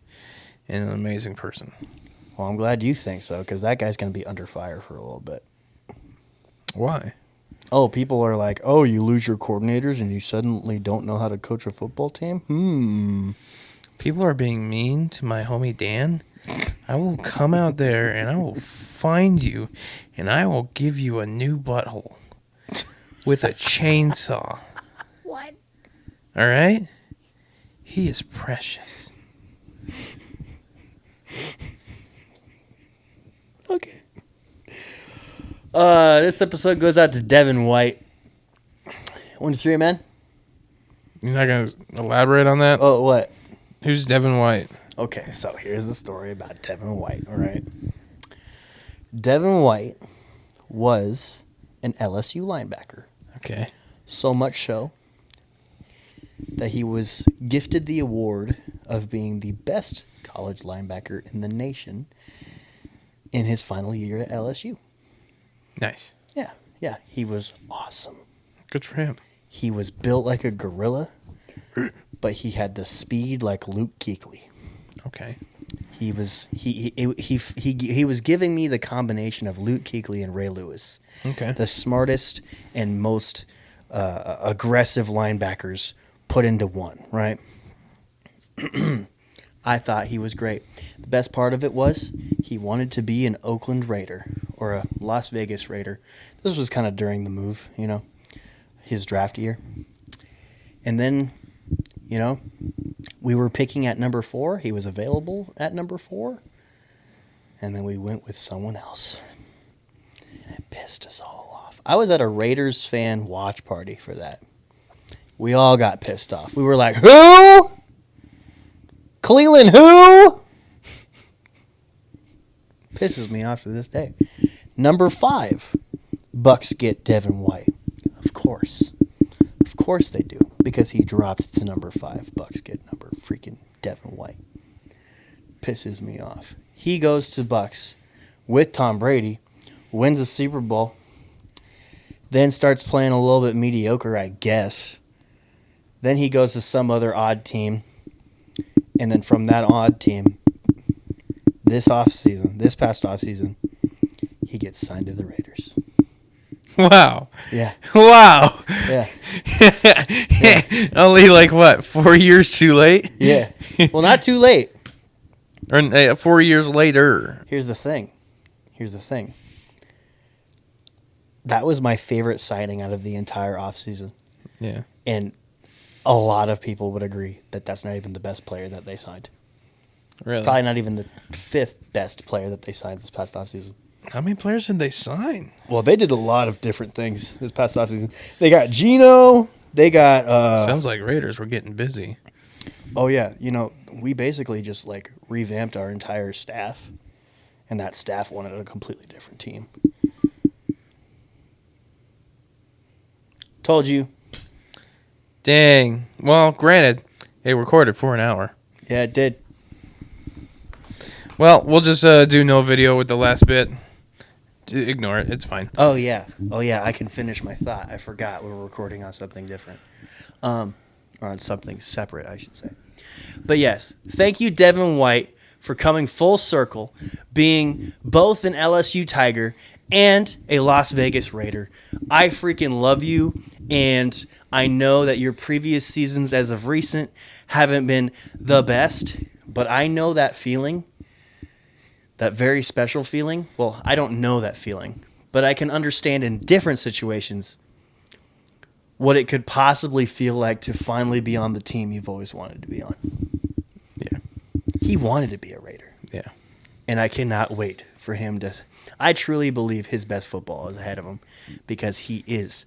and an amazing person. Well, I'm glad you think so, because that guy's going to be under fire for a little bit. Why? Oh, people are like, oh, you lose your coordinators and you suddenly don't know how to coach a football team? People are being mean to my homie Dan. I will come out there and I will find you and I will give you a new butthole with a chainsaw. What? All right? He is precious. Okay. This episode goes out to Devin White. 1 to 3, man. You're not going to elaborate on that? Oh, what? Who's Devin White? Okay, so here's the story about Devin White, all right? Devin White was an LSU linebacker. Okay. So much so that he was gifted the award of being the best college linebacker in the nation in his final year at LSU. Nice. Yeah, he was awesome. Good for him. He was built like a gorilla, but he had the speed like Luke Kuechly. Okay. He was giving me the combination of Luke Kuechly and Ray Lewis. Okay. The smartest and most aggressive linebackers put into one, right? I thought he was great. The best part of it was he wanted to be an Oakland Raider or a Las Vegas Raider. This was kind of during the move, his draft year. And then, we were picking at number 4. He was available at number 4. And then we went with someone else. And it pissed us all off. I was at a Raiders fan watch party for that. We all got pissed off. We were like, who? Cleveland who? Pisses me off to this day. Number 5, Bucks get Devin White. Of course. Of course they do. Because he dropped to number 5. Bucks get number freaking Devin White. Pisses me off. He goes to Bucks with Tom Brady, wins the Super Bowl, then starts playing a little bit mediocre, I guess. Then he goes to some other odd team. And then from that odd team, this past offseason, he gets signed to the Raiders. Wow. Yeah. Wow. Yeah. Only 4 years too late? Yeah. Well, not too late. Or 4 years later. Here's the thing. That was my favorite signing out of the entire offseason. Yeah. And a lot of people would agree that that's not even the best player that they signed. Really? Probably not even the 5th best player that they signed this past offseason. How many players did they sign? Well, they did a lot of different things this past offseason. They got Geno. They got... Sounds like Raiders were getting busy. Oh, yeah. We basically just, revamped our entire staff. And that staff wanted a completely different team. Told you. Dang. Well, granted, it recorded for an hour. Yeah, it did. Well, we'll just do no video with the last bit. Ignore it. It's fine. Oh, yeah. I can finish my thought. I forgot we were recording on something different. Or on something separate, I should say. But yes, thank you, Devin White, for coming full circle, being both an LSU Tiger and a Las Vegas Raider. I freaking love you, and I know that your previous seasons as of recent haven't been the best, but I know that feeling. That very special feeling. Well, I don't know that feeling, but I can understand in different situations what it could possibly feel like to finally be on the team you've always wanted to be on. Yeah. He wanted to be a Raider. Yeah. And I cannot wait for him to... I truly believe his best football is ahead of him because he is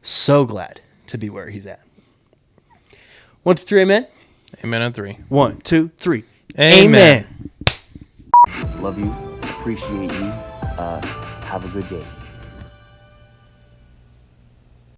so glad to be where he's at. 1, 2, 3, amen? Amen on 3. 1, 2, 3. Amen. Amen. Love you. Appreciate you. Have a good day.